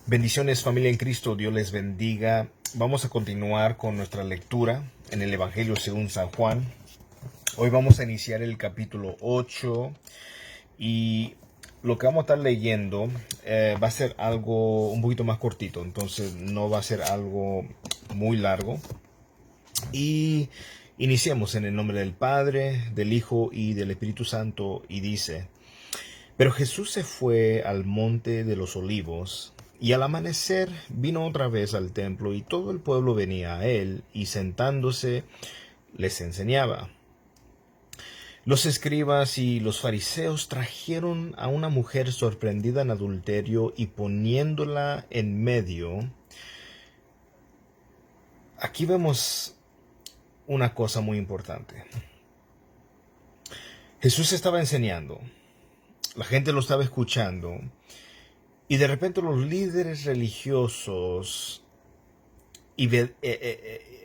Bendiciones, familia en Cristo, Dios les bendiga. Vamos a continuar con nuestra lectura en el Evangelio según San Juan. Hoy vamos a iniciar el capítulo 8 y lo que vamos a estar leyendo va a ser algo un poquito más cortito, entonces no va a ser algo muy largo. Y iniciemos en el nombre del Padre, del Hijo y del Espíritu Santo, y dice: Pero Jesús se fue al monte de los olivos, y al amanecer vino otra vez al templo, y todo el pueblo venía a él, y sentándose les enseñaba. Los escribas y los fariseos trajeron a una mujer sorprendida en adulterio, y poniéndola en medio. Aquí vemos una cosa muy importante. Jesús estaba enseñando, la gente lo estaba escuchando, y de repente los líderes religiosos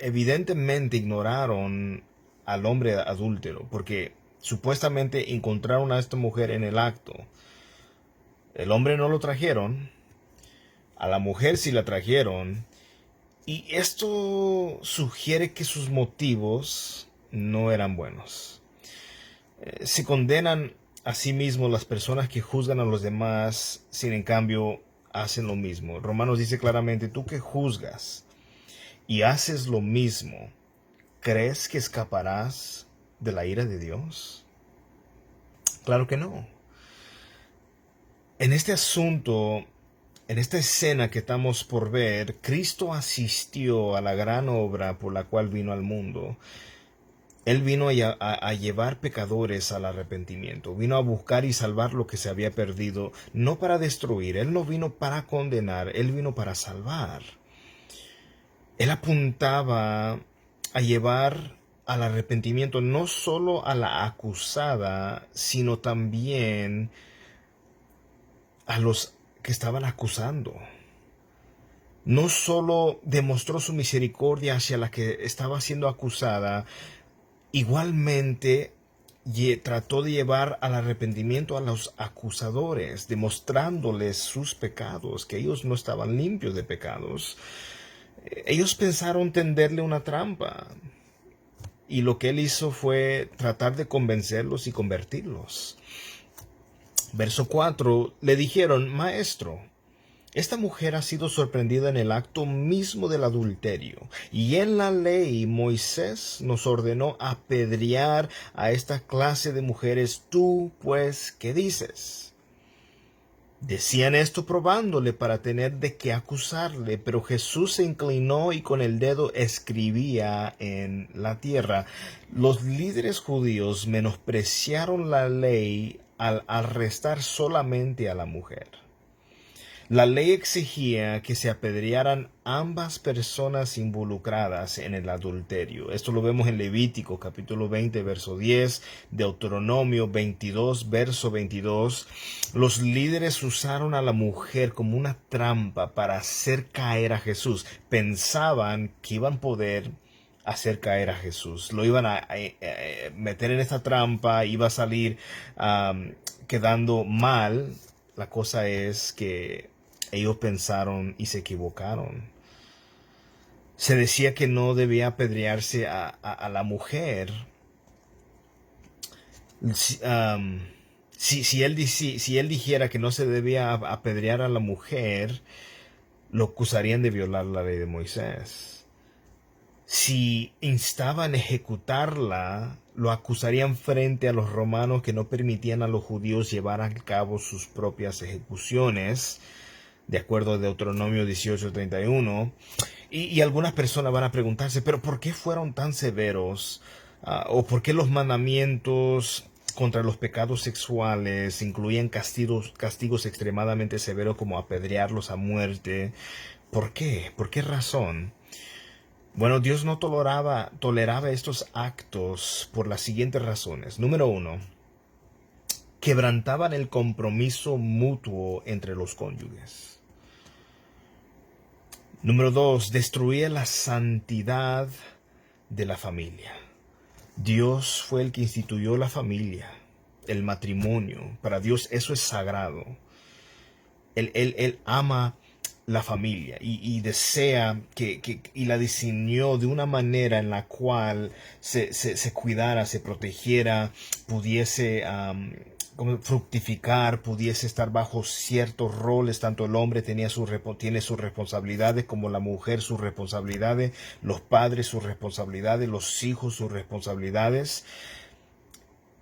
evidentemente ignoraron al hombre adúltero, porque supuestamente encontraron a esta mujer en el acto. El hombre no lo trajeron, a la mujer sí la trajeron, y esto sugiere que sus motivos no eran buenos. Se condenan a sí mismos las personas que juzgan a los demás, sin en cambio hacen lo mismo. Romanos dice claramente: tú que juzgas y haces lo mismo, ¿crees que escaparás de la ira de Dios? Claro que no. En este asunto, en esta escena que estamos por ver, Cristo asistió a la gran obra por la cual vino al mundo. Él vino a llevar pecadores al arrepentimiento, vino a buscar y salvar lo que se había perdido, no para destruir. Él no vino para condenar, Él vino para salvar. Él apuntaba a llevar al arrepentimiento no solo a la acusada, sino también a los que estaban acusando. No solo demostró su misericordia hacia la que estaba siendo acusada, igualmente trató de llevar al arrepentimiento a los acusadores, demostrándoles sus pecados, que ellos no estaban limpios de pecados. Ellos pensaron tenderle una trampa, y lo que él hizo fue tratar de convencerlos y convertirlos. Verso 4, le dijeron: Maestro, esta mujer ha sido sorprendida en el acto mismo del adulterio, y en la ley Moisés nos ordenó apedrear a esta clase de mujeres. ¿Tú, pues, qué dices? Decían esto probándole para tener de qué acusarle, pero Jesús se inclinó y con el dedo escribía en la tierra. Los líderes judíos menospreciaron la ley al arrestar solamente a la mujer. La ley exigía que se apedrearan ambas personas involucradas en el adulterio. Esto lo vemos en Levítico capítulo 20, verso 10, Deuteronomio 22, verso 22. Los líderes usaron a la mujer como una trampa para hacer caer a Jesús. Pensaban que iban a poder hacer caer a Jesús. Lo iban a meter en esta trampa, iba a salir quedando mal. La cosa es que ellos pensaron y se equivocaron. Se decía que no debía apedrearse a la mujer. Si él dijera que no se debía apedrear a la mujer, lo acusarían de violar la ley de Moisés. Si instaban a ejecutarla, lo acusarían frente a los romanos, que no permitían a los judíos llevar a cabo sus propias ejecuciones, de acuerdo a Deuteronomio 18:31. Y algunas personas van a preguntarse: ¿pero por qué fueron tan severos? ¿O por qué los mandamientos contra los pecados sexuales incluían castigos extremadamente severos, como apedrearlos a muerte? ¿Por qué? ¿Por qué razón? Bueno, Dios no toleraba estos actos por las siguientes razones. Número 1, quebrantaban el compromiso mutuo entre los cónyuges. Número 2, destruía la santidad de la familia. Dios fue el que instituyó la familia, el matrimonio. Para Dios eso es sagrado. Él ama la familia y desea y la diseñó de una manera en la cual se cuidara, se protegiera, pudiese como fructificar, pudiese estar bajo ciertos roles. Tanto el hombre tiene sus responsabilidades, como la mujer sus responsabilidades, los padres sus responsabilidades, los hijos sus responsabilidades.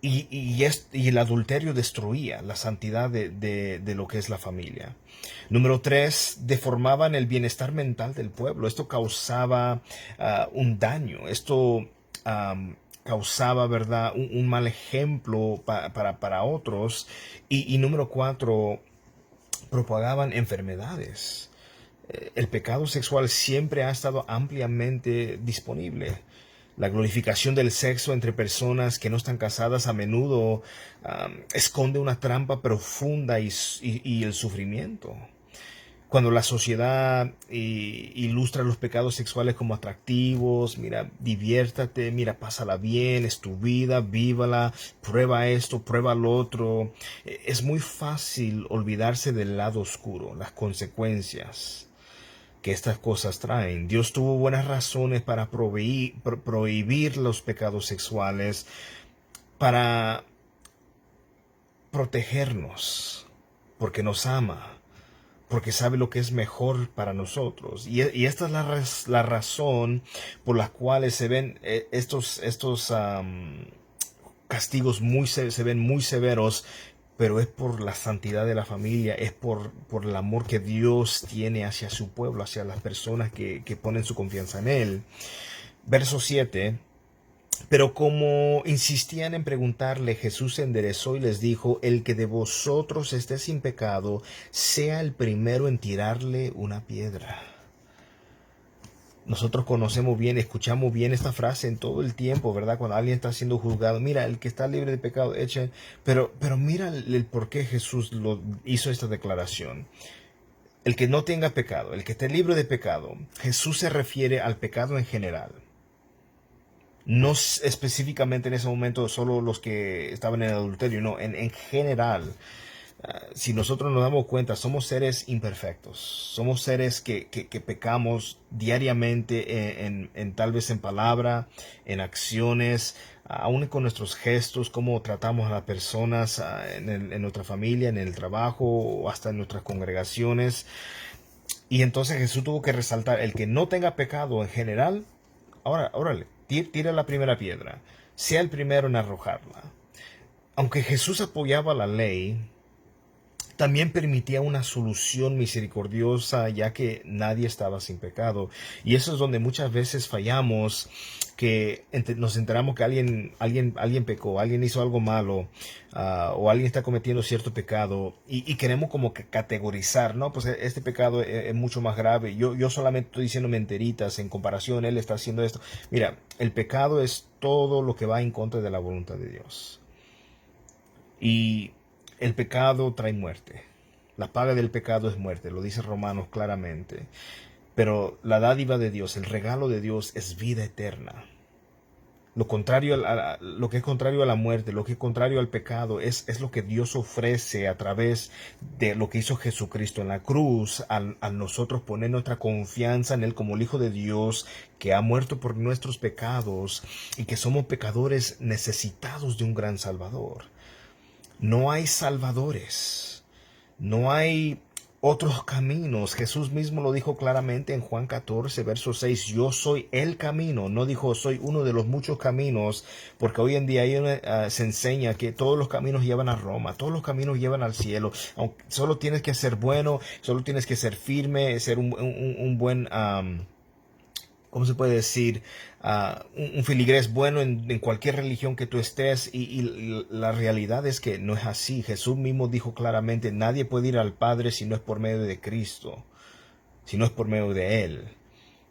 Y el adulterio destruía la santidad de lo que es la familia. Número 3, deformaban el bienestar mental del pueblo. Esto causaba un daño. Esto causaba, ¿verdad?, un mal ejemplo para otros. Y número 4, propagaban enfermedades. El pecado sexual siempre ha estado ampliamente disponible. La glorificación del sexo entre personas que no están casadas a menudo esconde una trampa profunda y el sufrimiento. Cuando la sociedad ilustra los pecados sexuales como atractivos, mira, diviértate, mira, pásala bien, es tu vida, vívala, prueba esto, prueba lo otro. Es muy fácil olvidarse del lado oscuro, las consecuencias que estas cosas traen. Dios tuvo buenas razones para prohibir los pecados sexuales, para protegernos, porque nos ama, porque sabe lo que es mejor para nosotros. Y esta es la razón por la cual se ven estos castigos se ven muy severos, pero es por la santidad de la familia, es por el amor que Dios tiene hacia su pueblo, hacia las personas que ponen su confianza en Él. Verso 7. Pero como insistían en preguntarle, Jesús se enderezó y les dijo: el que de vosotros esté sin pecado, sea el primero en tirarle una piedra. Nosotros conocemos bien, escuchamos bien esta frase en todo el tiempo, ¿verdad? Cuando alguien está siendo juzgado, mira, el que está libre de pecado, echen. Pero mira el por qué Jesús hizo esta declaración. El que no tenga pecado, el que esté libre de pecado. Jesús se refiere al pecado en general. No específicamente en ese momento solo los que estaban en el adulterio, no, en general. Si nosotros nos damos cuenta, somos seres imperfectos, somos seres que pecamos diariamente tal vez en palabra, en acciones, aún con nuestros gestos, cómo tratamos a las personas en nuestra familia, en el trabajo o hasta en nuestras congregaciones. Y entonces Jesús tuvo que resaltar: el que no tenga pecado en general, órale, tira la primera piedra, sea el primero en arrojarla. Aunque Jesús apoyaba la ley, también permitía una solución misericordiosa, ya que nadie estaba sin pecado. Y eso es donde muchas veces fallamos, que nos enteramos que alguien pecó, alguien hizo algo malo, o alguien está cometiendo cierto pecado, y queremos como que categorizar, ¿no? Pues este pecado es mucho más grave. Yo solamente estoy diciendo mentiritas en comparación, él está haciendo esto. Mira, el pecado es todo lo que va en contra de la voluntad de Dios. Y el pecado trae muerte. La paga del pecado es muerte, lo dice Romanos claramente. Pero la dádiva de Dios, el regalo de Dios, es vida eterna. Lo que es contrario a la muerte, lo que es contrario al pecado, es lo que Dios ofrece a través de lo que hizo Jesucristo en la cruz, al nosotros poner nuestra confianza en Él como el Hijo de Dios, que ha muerto por nuestros pecados y que somos pecadores necesitados de un gran Salvador. No hay salvadores, no hay otros caminos. Jesús mismo lo dijo claramente en Juan 14, verso 6. Yo soy el camino. No dijo soy uno de los muchos caminos, porque hoy en día se enseña que todos los caminos llevan a Roma, todos los caminos llevan al cielo. Aunque solo tienes que ser bueno, solo tienes que ser firme, ser un buen... ¿cómo se puede decir? Un filigrés bueno en cualquier religión que tú estés, y la realidad es que no es así. Jesús mismo dijo claramente: nadie puede ir al Padre si no es por medio de Cristo, si no es por medio de Él.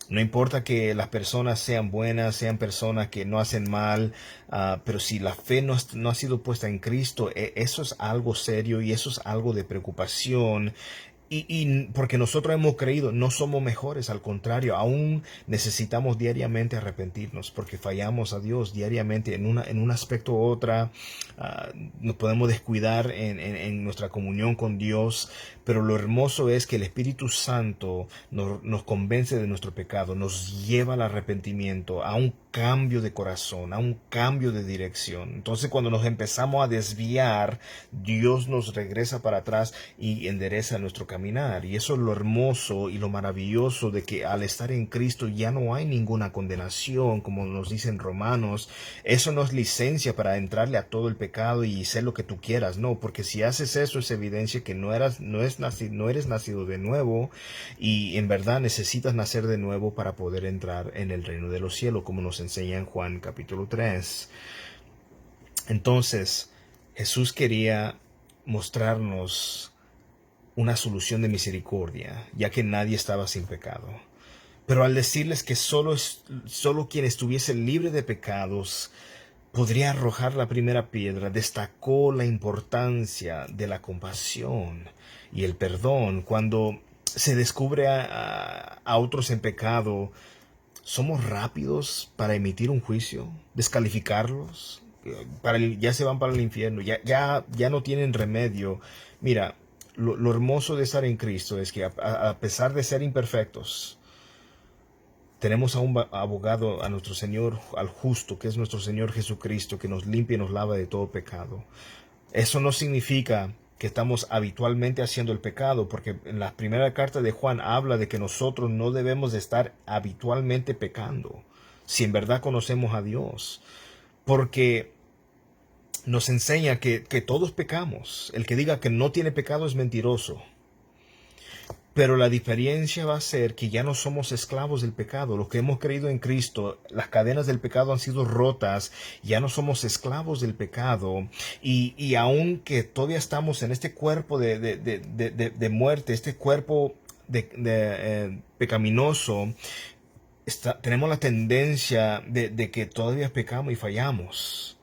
No importa que las personas sean buenas, sean personas que no hacen mal, pero si la fe no ha sido puesta en Cristo, eso es algo serio y eso es algo de preocupación. Y porque nosotros hemos creído, no somos mejores, al contrario, aún necesitamos diariamente arrepentirnos porque fallamos a Dios diariamente en un aspecto u otra. Nos podemos descuidar en nuestra comunión con Dios, pero lo hermoso es que el Espíritu Santo nos convence de nuestro pecado, nos lleva al arrepentimiento, a un cambio de corazón, a un cambio de dirección. Entonces, cuando nos empezamos a desviar, Dios nos regresa para atrás y endereza nuestro caminar. Y eso es lo hermoso y lo maravilloso de que al estar en Cristo ya no hay ninguna condenación, como nos dicen Romanos. Eso no es licencia para entrarle a todo el pecado y hacer lo que tú quieras, no, porque si haces eso es evidencia que no eres nacido de nuevo, y en verdad necesitas nacer de nuevo para poder entrar en el reino de los cielos, como nos enseña en Juan capítulo 3. Entonces, Jesús quería mostrarnos una solución de misericordia, ya que nadie estaba sin pecado. Pero al decirles que solo quien estuviese libre de pecados podría arrojar la primera piedra, destacó la importancia de la compasión y el perdón. Cuando se descubre a otros en pecado, somos rápidos para emitir un juicio, descalificarlos, ya se van para el infierno, ya no tienen remedio. Mira, lo hermoso de estar en Cristo es que a pesar de ser imperfectos, tenemos a un abogado, a nuestro Señor, al justo, que es nuestro Señor Jesucristo, que nos limpia y nos lava de todo pecado. Eso no significa que estamos habitualmente haciendo el pecado, porque en la primera carta de Juan habla de que nosotros no debemos de estar habitualmente pecando, si en verdad conocemos a Dios, porque nos enseña que todos pecamos. El que diga que no tiene pecado es mentiroso. Pero la diferencia va a ser que ya no somos esclavos del pecado. Los que hemos creído en Cristo, las cadenas del pecado han sido rotas. Ya no somos esclavos del pecado. Y aunque todavía estamos en este cuerpo de muerte, este cuerpo pecaminoso, tenemos la tendencia de que todavía pecamos y fallamos.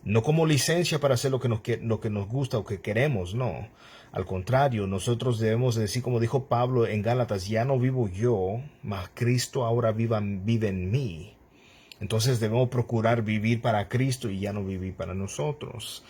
No como licencia para hacer lo que nos gusta o que queremos, no. Al contrario, nosotros debemos decir, como dijo Pablo en Gálatas, ya no vivo yo, mas Cristo ahora vive en mí. Entonces debemos procurar vivir para Cristo y ya no vivir para nosotros.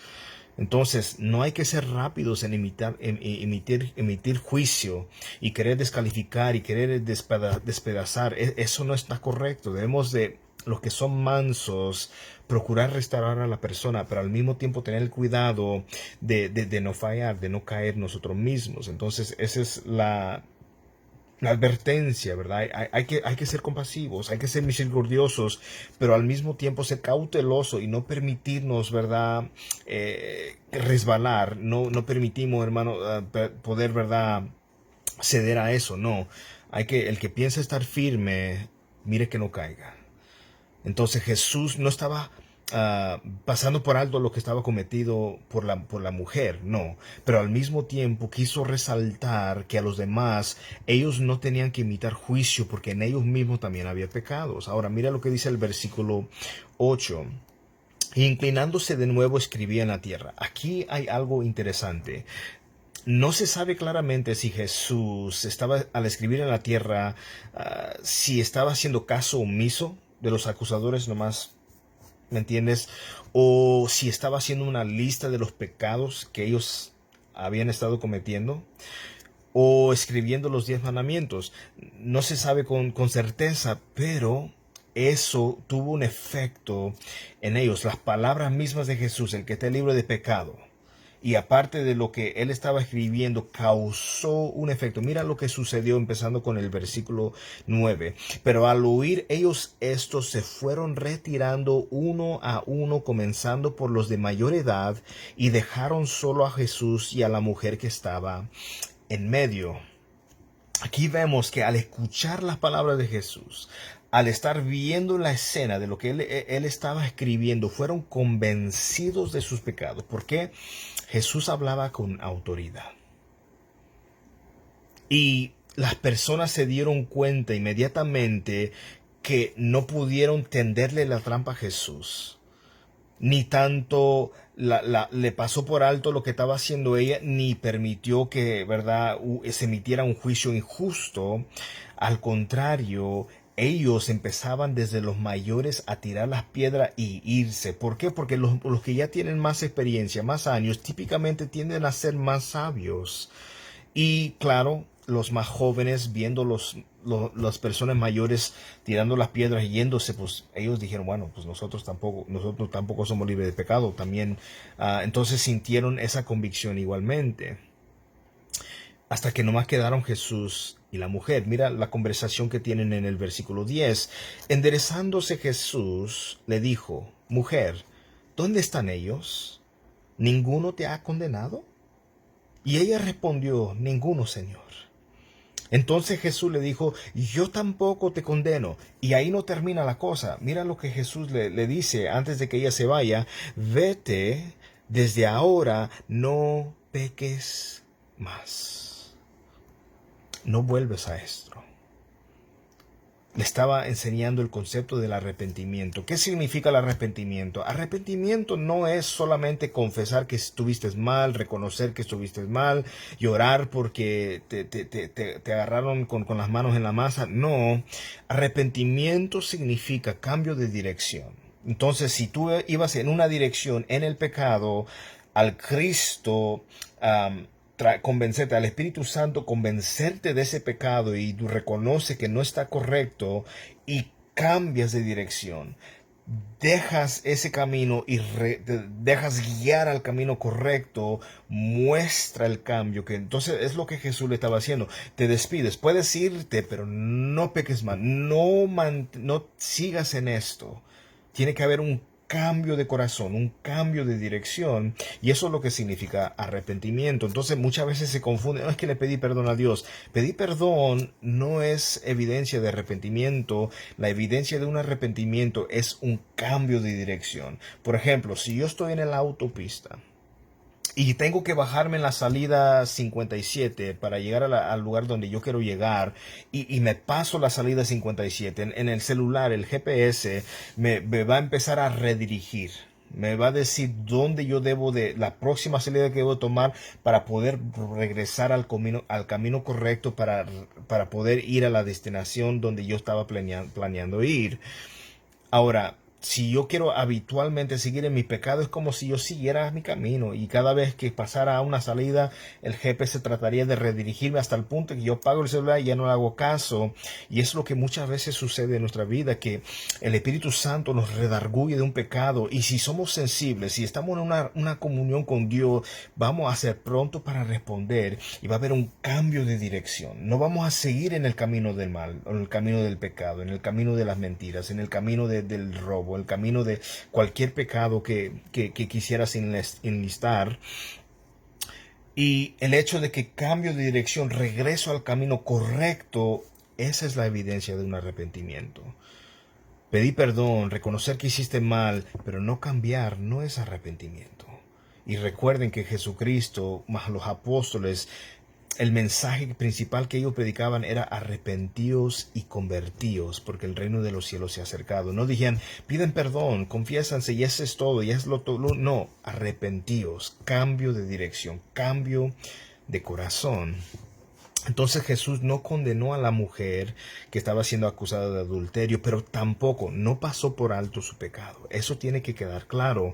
Entonces, no hay que ser rápidos en emitir juicio y querer descalificar y querer despedazar. Eso no está correcto. Debemos de, los que son mansos, procurar restaurar a la persona, pero al mismo tiempo tener el cuidado de no fallar, de no caer nosotros mismos. Entonces, esa es la advertencia, ¿verdad? Hay que ser compasivos, hay que ser misericordiosos, pero al mismo tiempo ser cautelosos y no permitirnos, ¿verdad? Resbalar. No permitimos, hermano, poder, ¿verdad? Ceder a eso. No. El que piensa estar firme, mire que no caiga. Entonces Jesús no estaba pasando por alto lo que estaba cometido por la mujer, no, pero al mismo tiempo quiso resaltar que a los demás ellos no tenían que imitar juicio porque en ellos mismos también había pecados. Ahora mira lo que dice el versículo 8. Y inclinándose de nuevo escribía en la tierra. Aquí hay algo interesante. No se sabe claramente si Jesús estaba, al escribir en la tierra, si estaba haciendo caso omiso de los acusadores nomás, ¿me entiendes? O si estaba haciendo una lista de los pecados que ellos habían estado cometiendo, o escribiendo los 10 mandamientos. No se sabe con certeza, pero eso tuvo un efecto en ellos. Las palabras mismas de Jesús, el que esté libre de pecado, y aparte de lo que él estaba escribiendo, causó un efecto. Mira lo que sucedió empezando con el versículo 9. Pero al oír ellos esto, se fueron retirando uno a uno, comenzando por los de mayor edad, y dejaron solo a Jesús y a la mujer que estaba en medio. Aquí vemos que al escuchar las palabras de Jesús, al estar viendo la escena de lo que él estaba escribiendo, fueron convencidos de sus pecados. ¿Por qué? Jesús hablaba con autoridad. Y las personas se dieron cuenta inmediatamente que no pudieron tenderle la trampa a Jesús. ni tanto le pasó por alto lo que estaba haciendo ella, ni permitió que, ¿verdad?, se emitiera un juicio injusto. Al contrario, ellos empezaban desde los mayores a tirar las piedras y irse. ¿Por qué? Porque los que ya tienen más experiencia, más años, típicamente tienden a ser más sabios. Y claro, los más jóvenes, viendo las personas mayores tirando las piedras y yéndose, pues ellos dijeron, bueno, pues nosotros tampoco somos libres de pecado. También, entonces sintieron esa convicción igualmente. Hasta que nomás quedaron Jesús y la mujer. Mira la conversación que tienen en el versículo 10. Enderezándose Jesús le dijo, mujer, ¿dónde están ellos? ¿Ninguno te ha condenado? Y ella respondió, ninguno, Señor. Entonces Jesús le dijo, yo tampoco te condeno. Y ahí no termina la cosa. Mira lo que Jesús le dice antes de que ella se vaya. Vete, desde ahora no peques más. No vuelves a esto. Le estaba enseñando el concepto del arrepentimiento. ¿Qué significa el arrepentimiento? Arrepentimiento no es solamente confesar que estuviste mal, reconocer que estuviste mal, llorar porque te agarraron con las manos en la masa. No, arrepentimiento significa cambio de dirección. Entonces, si tú ibas en una dirección en el pecado, al Cristo, convencerte, al Espíritu Santo convencerte de ese pecado y tú reconoces que no está correcto y cambias de dirección, dejas ese camino y te dejas guiar al camino correcto, muestra el cambio, que entonces es lo que Jesús le estaba haciendo. Te despides, puedes irte, pero no peques más, no sigas en esto. Tiene que haber un cambio de corazón, un cambio de dirección, y eso es lo que significa arrepentimiento. Entonces muchas veces se confunde, no es que le pedí perdón a Dios. Pedir perdón no es evidencia de arrepentimiento. La evidencia de un arrepentimiento es un cambio de dirección. Por ejemplo, si yo estoy en la autopista y tengo que bajarme en la salida 57 para llegar al lugar donde yo quiero llegar, y me paso la salida 57, en el celular, el GPS me va a empezar a redirigir. Me va a decir dónde yo la próxima salida que debo tomar para poder regresar al camino correcto para poder ir a la destinación donde yo estaba planeando ir. Ahora, si yo quiero habitualmente seguir en mi pecado, es como si yo siguiera mi camino, y cada vez que pasara a una salida, el GPS trataría de redirigirme hasta el punto que yo pago el celular y ya no le hago caso. Y es lo que muchas veces sucede en nuestra vida, que el Espíritu Santo nos redarguye de un pecado, y si somos sensibles, si estamos en una comunión con Dios, vamos a ser pronto para responder, y va a haber un cambio de dirección. No vamos a seguir en el camino del mal, en el camino del pecado, en el camino de las mentiras, en el camino del robo, el camino de cualquier pecado que quisieras enlistar. Y el hecho de que cambio de dirección, regreso al camino correcto, esa es la evidencia de un arrepentimiento. Pedir perdón, reconocer que hiciste mal, pero no cambiar, no es arrepentimiento. Y recuerden que Jesucristo, más los apóstoles, el mensaje principal que ellos predicaban era arrepentíos y convertíos, porque el reino de los cielos se ha acercado. No dijeron, piden perdón, confiésanse y eso es todo, y es lo todo. No, arrepentíos, cambio de dirección, cambio de corazón. Entonces Jesús no condenó a la mujer que estaba siendo acusada de adulterio, pero tampoco, no pasó por alto su pecado. Eso tiene que quedar claro.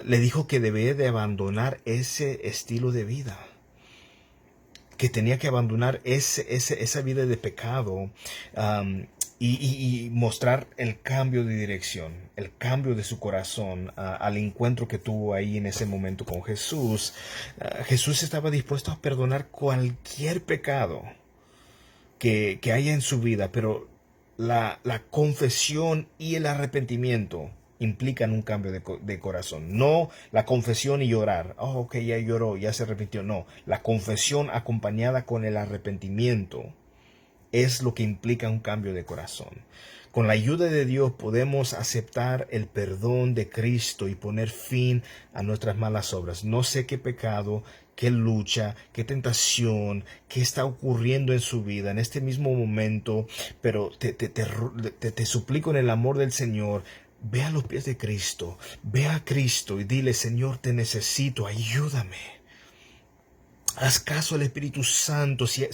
Le dijo que debía de abandonar ese estilo de vida, que tenía que abandonar esa vida de pecado, y mostrar el cambio de dirección, el cambio de su corazón, al encuentro que tuvo ahí en ese momento con Jesús. Jesús estaba dispuesto a perdonar cualquier pecado que haya en su vida, pero la confesión y el arrepentimiento implican un cambio de corazón. No la confesión y llorar. Oh, ok, ya lloró, ya se arrepintió. No, la confesión acompañada con el arrepentimiento es lo que implica un cambio de corazón. Con la ayuda de Dios podemos aceptar el perdón de Cristo y poner fin a nuestras malas obras. No sé qué pecado, qué lucha, qué tentación, qué está ocurriendo en su vida en este mismo momento, pero te suplico en el amor del Señor, Ve a los pies de Cristo, ve a Cristo y dile: Señor, te necesito, ayúdame. Haz caso al Espíritu Santo si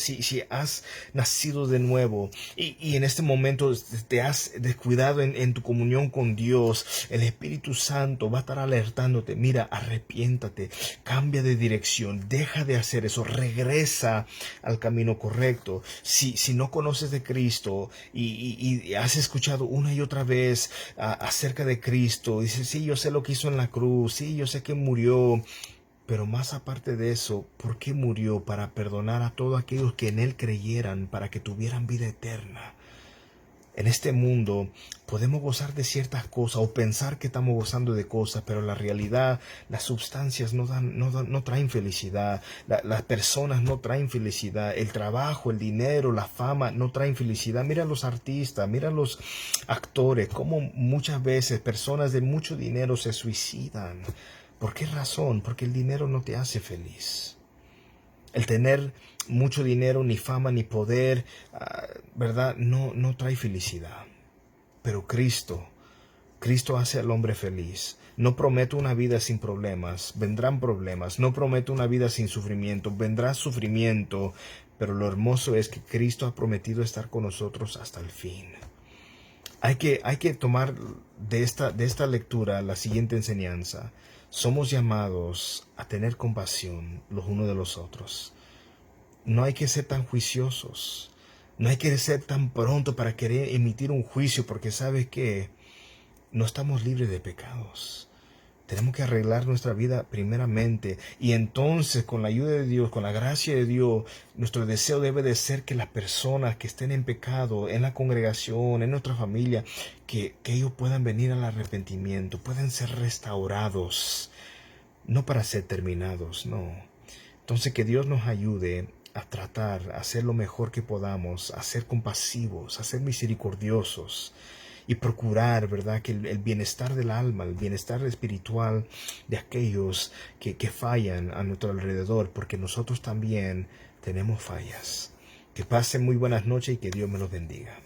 has nacido de nuevo y en este momento te has descuidado en tu comunión con Dios. El Espíritu Santo va a estar alertándote: mira, arrepiéntate, cambia de dirección, deja de hacer eso, regresa al camino correcto. Si no conoces de Cristo y has escuchado una y otra vez acerca de Cristo, dices: sí, yo sé lo que hizo en la cruz, sí, yo sé que murió. Pero más aparte de eso, ¿por qué murió? Para perdonar a todos aquellos que en Él creyeran, para que tuvieran vida eterna. En este mundo podemos gozar de ciertas cosas o pensar que estamos gozando de cosas, pero la realidad, las sustancias no traen felicidad, las personas no traen felicidad, el trabajo, el dinero, la fama no traen felicidad. Mira a los artistas, mira a los actores, cómo muchas veces personas de mucho dinero se suicidan. ¿Por qué razón? Porque el dinero no te hace feliz. El tener mucho dinero, ni fama, ni poder, ¿verdad? No trae felicidad. Pero Cristo hace al hombre feliz. No prometo una vida sin problemas, vendrán problemas. No prometo una vida sin sufrimiento, vendrá sufrimiento. Pero lo hermoso es que Cristo ha prometido estar con nosotros hasta el fin. Hay que tomar de esta lectura la siguiente enseñanza. Somos llamados a tener compasión los unos de los otros. No hay que ser tan juiciosos. No hay que ser tan pronto para querer emitir un juicio, porque ¿sabes qué? No estamos libres de pecados. Tenemos que arreglar nuestra vida primeramente, y entonces con la ayuda de Dios, con la gracia de Dios, nuestro deseo debe de ser que las personas que estén en pecado, en la congregación, en nuestra familia, que ellos puedan venir al arrepentimiento, puedan ser restaurados, no para ser terminados, no. Entonces que Dios nos ayude a tratar, a hacer lo mejor que podamos, a ser compasivos, a ser misericordiosos, y procurar, ¿verdad?, que el bienestar del alma, el bienestar espiritual de aquellos que fallan a nuestro alrededor, porque nosotros también tenemos fallas. Que pasen muy buenas noches y que Dios me los bendiga.